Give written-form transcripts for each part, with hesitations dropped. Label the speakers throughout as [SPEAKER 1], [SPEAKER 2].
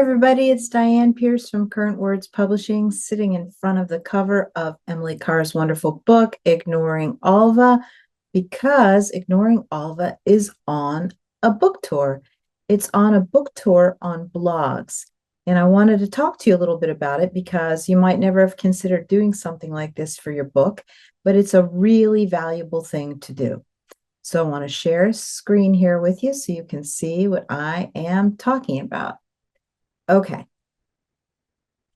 [SPEAKER 1] everybody, it's Dianne Pearce from Current Words Publishing, sitting in front of the cover of Emily Carr's wonderful book, Ignoring Alva, because Ignoring Alva is on a book tour. It's on a book tour on blogs. And I wanted to talk to you a little bit about it because you might never have considered doing something like this for your book, but it's a really valuable thing to do. So I want to share a screen here with you so you can see what I am talking about. Okay.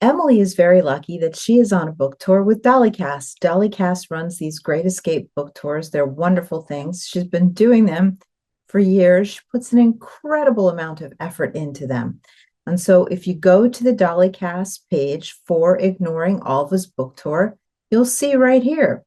[SPEAKER 1] Emily is very lucky that she is on a book tour with Dollycast. Dollycast runs these Great Escape book tours. They're wonderful things. She's been doing them for years. She puts an incredible amount of effort into them. And so if you go to the Dollycast page for Ignoring Alva's book tour, you'll see right here.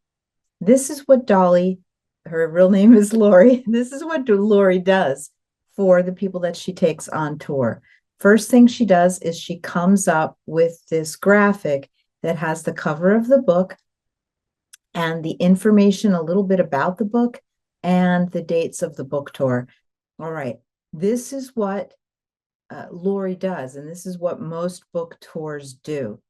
[SPEAKER 1] This is what Dolly, her real name is Lori. This is what Lori does for the people that she takes on tour. First thing she does is she comes up with this graphic that has the cover of the book and the information a little bit about the book and the dates of the book tour. All right, this is what Lori does, and this is what most book tours do.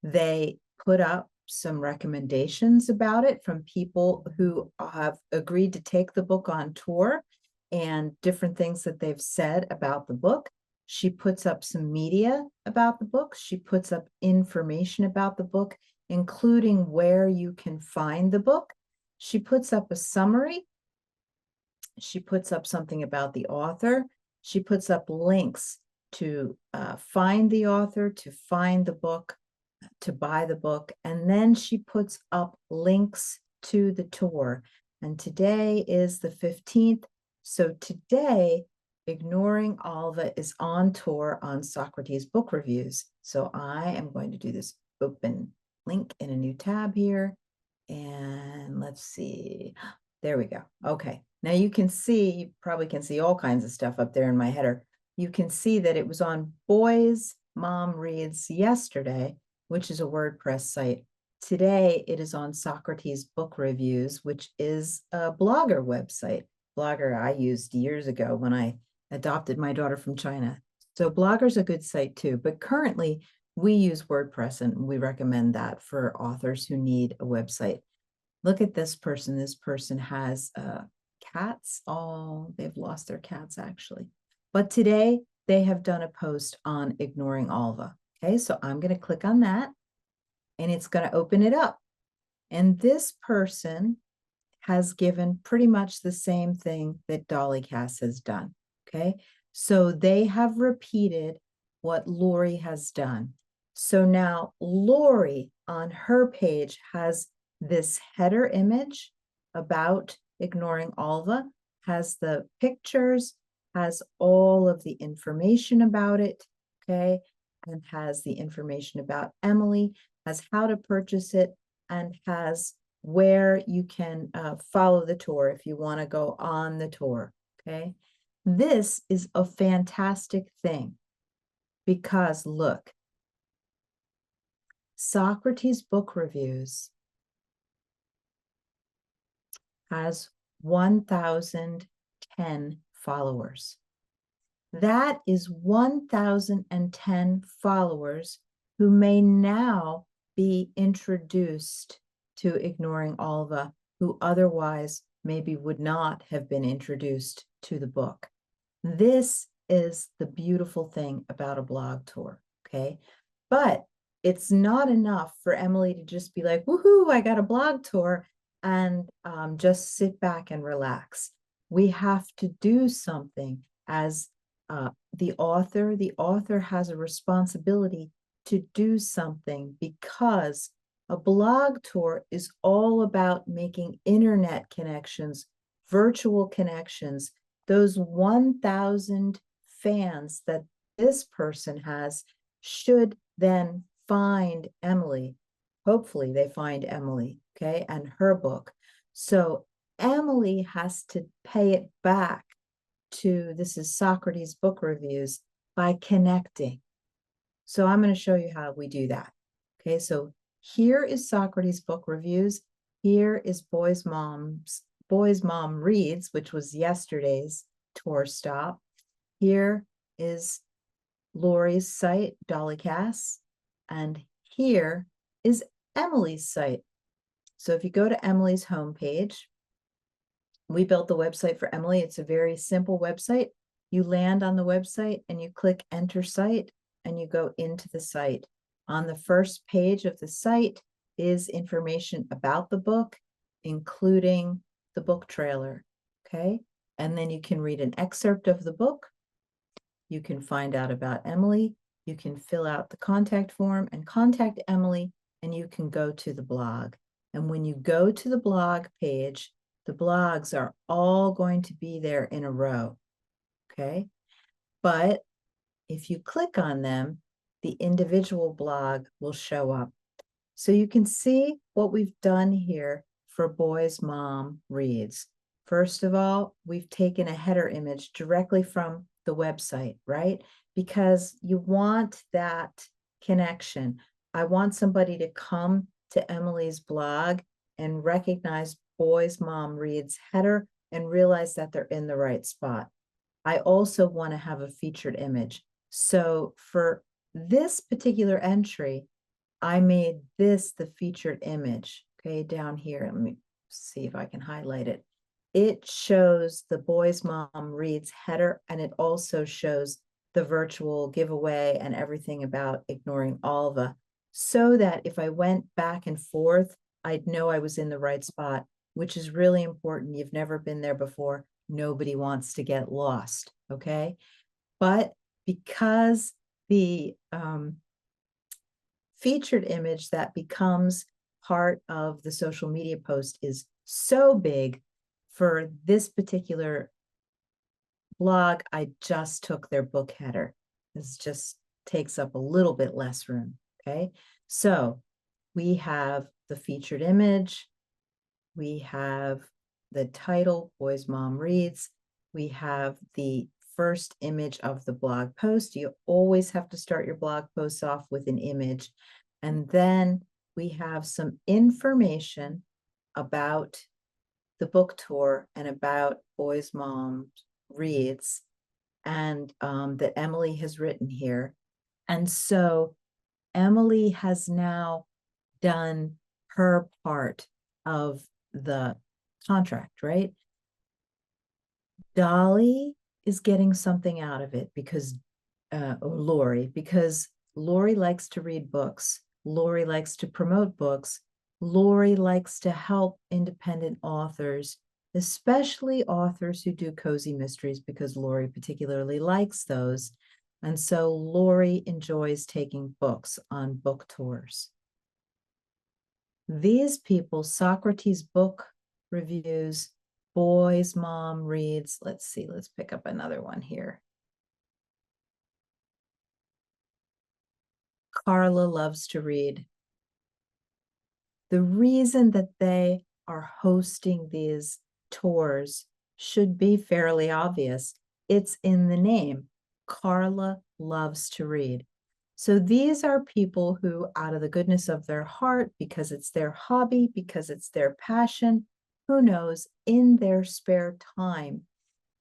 [SPEAKER 1] They put up some recommendations about it from people who have agreed to take the book on tour and different things that they've said about the book. She puts up some media about the book. She puts up information about the book, including where you can find the book. She puts up a summary. She puts up something about the author. She puts up links to find the author, to find the book, to buy the book, and then she puts up links to the tour. And today is the 15th. So today, Ignoring Alva is on tour on Socrates Book Reviews. So I am going to do this open link in a new tab here. And let's see. There we go. Okay. Now you can see, you probably can see all kinds of stuff up there in my header. You can see that it was on Boys Mom Reads yesterday, which is a WordPress site. Today, it is on Socrates Book Reviews, which is a Blogger website. Blogger I used years ago when I adopted my daughter from China. So Blogger's a good site too, but currently we use WordPress and we recommend that for authors who need a website. Look at this person. This person has cats. Oh, they've lost their cats actually. But today they have done a post on Ignoring Alva. Okay, so I'm going to click on that and it's going to open it up. And this person has given pretty much the same thing that Dollycast has done. Okay, so they have repeated what Lori has done. So now Lori on her page has this header image about Ignoring Alva, has the pictures, has all of the information about it, okay, and has the information about Emily, has how to purchase it, and has where you can follow the tour if you want to go on the tour, okay? This is a fantastic thing because look, Socrates Book Reviews has 1,010 followers. That is 1,010 followers who may now be introduced to Ignoring Alva, who otherwise maybe would not have been introduced to the book. This is the beautiful thing about a blog tour, okay? But it's not enough for Emily to just be like, woohoo, I got a blog tour, and just sit back and relax. We have to do something as the author. The author has a responsibility to do something because a blog tour is all about making internet connections, virtual connections. Those 1,000 fans that this person has should then find Emily. Hopefully they find Emily, okay, and her book. So Emily has to pay it back to, this is Socrates Book Reviews, by connecting. So I'm going to show you how we do that. Okay, so here is Socrates Book Reviews. Here is Boys Mom Reads, which was yesterday's tour stop. Here is Lori's site, Dolly Cass, and here is Emily's site. So if you go to Emily's homepage, we built the website for Emily. It's a very simple website. You land on the website and you click enter site and you go into the site. On the first page of the site is information about the book, including the book trailer. Okay. And then you can read an excerpt of the book. You can find out about Emily. You can fill out the contact form and contact Emily, and you can go to the blog. And when you go to the blog page, the blogs are all going to be there in a row. Okay. But if you click on them, the individual blog will show up. So you can see what we've done here for Boys Mom Reads. First of all, we've taken a header image directly from the website, right? Because you want that connection. I want somebody to come to Emily's blog and recognize Boys Mom Reads header and realize that they're in the right spot. I also want to have a featured image. So for this particular entry, I made this the featured image. Okay, down here, let me see if I can highlight it. It shows the Boys Mom Reads header, and it also shows the virtual giveaway and everything about ignoring Alva, so that if I went back and forth, I'd know I was in the right spot, which is really important. You've never been there before. Nobody wants to get lost, okay? But because the featured image that becomes part of the social media post is so big for this particular blog, I just took their book header. This just takes up a little bit less room. Okay. So we have the featured image. We have the title, Boys Mom Reads. We have the first image of the blog post. You always have to start your blog posts off with an image. And then we have some information about the book tour and about Boys Mom Reads, and that Emily has written here. And so Emily has now done her part of the contract, right? Dolly is getting something out of it because Lori, because Lori likes to read books. Lori likes to promote books. Lori likes to help independent authors, especially authors who do cozy mysteries, because Lori particularly likes those. And so Lori enjoys taking books on book tours. These people, Socrates book reviews, Boys Mom Reads. Let's see, let's pick up another one here. Carla loves to read. The reason that they are hosting these tours should be fairly obvious. It's in the name. Carla loves to read. So these are people who, out of the goodness of their heart, because it's their hobby, because it's their passion, who knows, in their spare time,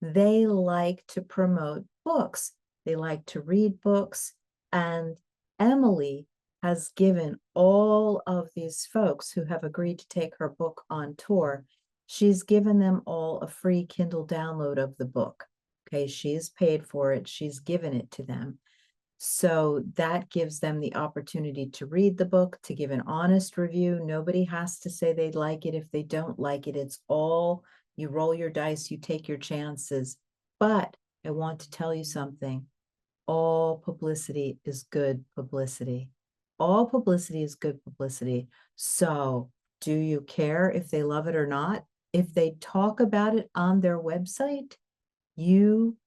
[SPEAKER 1] they like to promote books. They like to read books. And Emily has given all of these folks who have agreed to take her book on tour, she's given them all a free Kindle download of the book. Okay, she's paid for it. She's given it to them. So that gives them the opportunity to read the book, to give an honest review. Nobody has to say they like it. If they don't like it, it's all, you roll your dice, you take your chances. But I want to tell you something. All publicity is good publicity. All publicity is good publicity. So do you care if they love it or not? If they talk about it on their website, you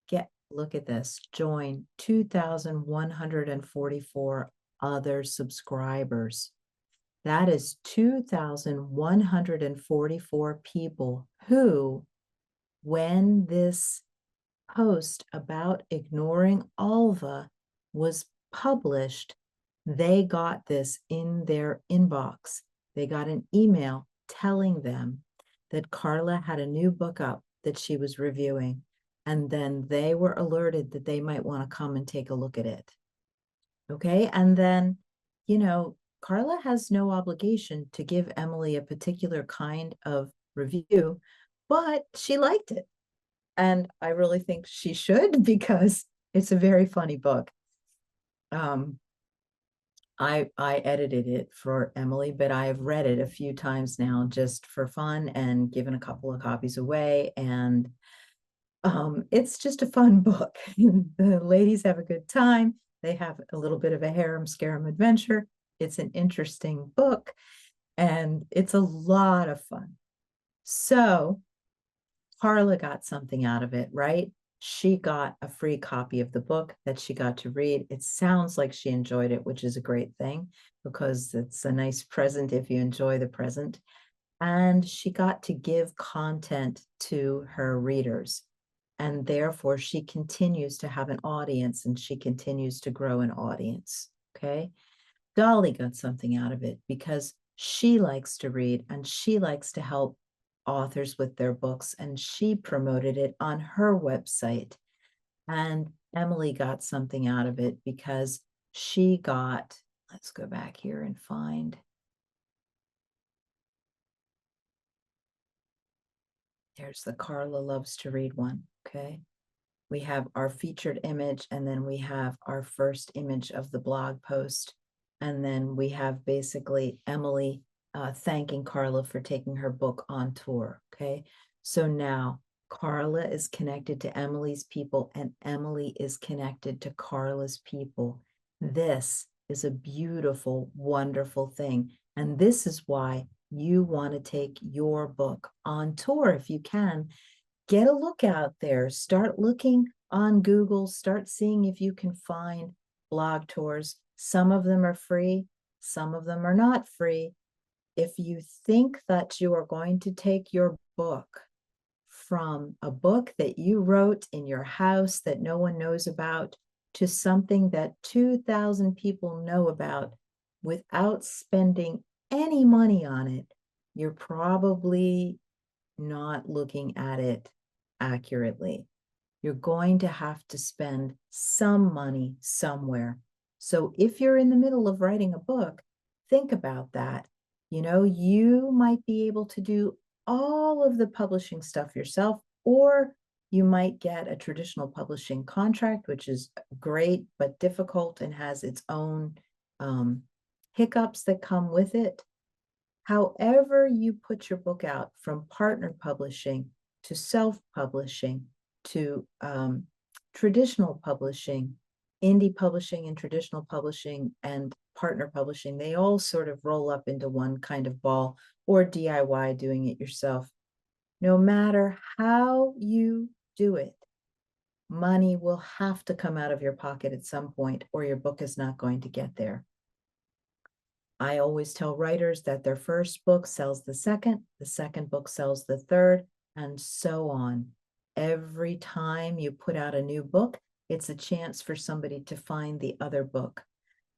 [SPEAKER 1] get, look at this, join 2,144 other subscribers. That is 2,144 people who, when this post about ignoring Alva was published, they got this in their inbox. They got an email telling them that Carla had a new book up that she was reviewing. And then they were alerted that they might want to come and take a look at it. Okay. And then, Carla has no obligation to give Emily a particular kind of review, but she liked it. And I really think she should because it's a very funny book. I edited it for Emily, but I have read it a few times now just for fun and given a couple of copies away. And it's just a fun book. The ladies have a good time. They have a little bit of a harem scarum adventure. It's an interesting book and it's a lot of fun. So Carla got something out of it, right? She got a free copy of the book that she got to read. It sounds like she enjoyed it, which is a great thing because it's a nice present if you enjoy the present. And she got to give content to her readers. And therefore, she continues to have an audience and she continues to grow an audience. Okay. Dolly got something out of it because she likes to read and she likes to help authors with their books, and she promoted it on her website. And Emily got something out of it because she got, let's go back here and find, there's the Carla Loves to Read one. Okay. We have our featured image, and then we have our first image of the blog post. And then we have basically Emily thanking Carla for taking her book on tour. Okay. So now Carla is connected to Emily's people, and Emily is connected to Carla's people. This is a beautiful, wonderful thing. And this is why you want to take your book on tour if you can. Get a look out there. Start looking on Google. Start seeing if you can find blog tours. Some of them are free. Some of them are not free. If you think that you are going to take your book from a book that you wrote in your house that no one knows about to something that 2,000 people know about without spending any money on it, you're probably not looking at it accurately. You're going to have to spend some money somewhere. So if you're in the middle of writing a book, think about that. You might be able to do all of the publishing stuff yourself, or you might get a traditional publishing contract, which is great, but difficult and has its own hiccups that come with it. However you put your book out, from partner publishing to self-publishing to traditional publishing, indie publishing and traditional publishing and partner publishing, they all sort of roll up into one kind of ball, or DIY, doing it yourself. No matter how you do it, money will have to come out of your pocket at some point, or your book is not going to get there. I always tell writers that their first book sells the second book sells the third, and so on. Every time you put out a new book, it's a chance for somebody to find the other book.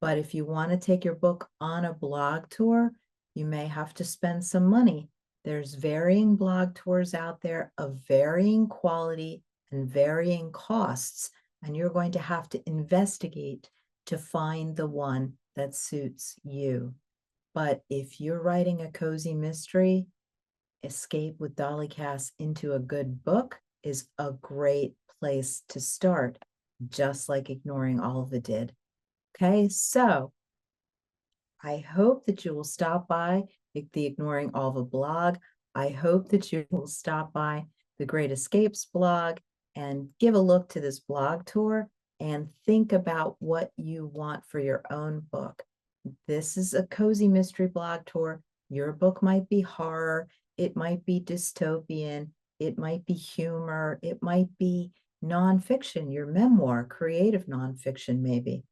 [SPEAKER 1] But if you want to take your book on a blog tour, you may have to spend some money. There's varying blog tours out there of varying quality and varying costs, and you're going to have to investigate to find the one that suits you. But if you're writing a cozy mystery, Escape with Dolly Cass into a good book is a great place to start, just like Ignoring Oliva did. Okay, so I hope that you will stop by the Ignoring Oliva blog. I hope that you will stop by the Great Escapes blog and give a look to this blog tour and think about what you want for your own book. This is a cozy mystery blog tour. Your book might be horror. It might be dystopian. It might be humor. It might be nonfiction, your memoir, creative nonfiction, maybe.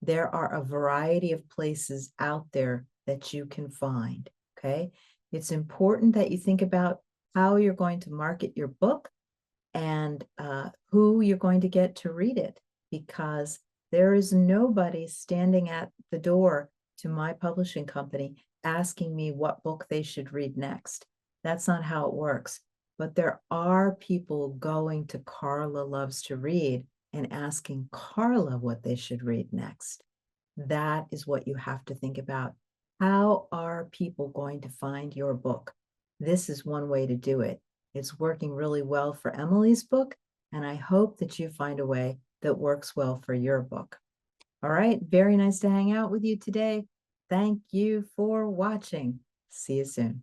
[SPEAKER 1] There are a variety of places out there that you can find. Okay. It's important that you think about how you're going to market your book and who you're going to get to read it, because there is nobody standing at the door to my publishing company asking me what book they should read next. That's not how it works. but there are people going to Carla Loves to Read and asking Carla what they should read next. That is what you have to think about. How are people going to find your book? This is one way to do it. It's working really well for Emily's book, and I hope that you find a way that works well for your book. All right, very nice to hang out with you today. Thank you for watching. See you soon.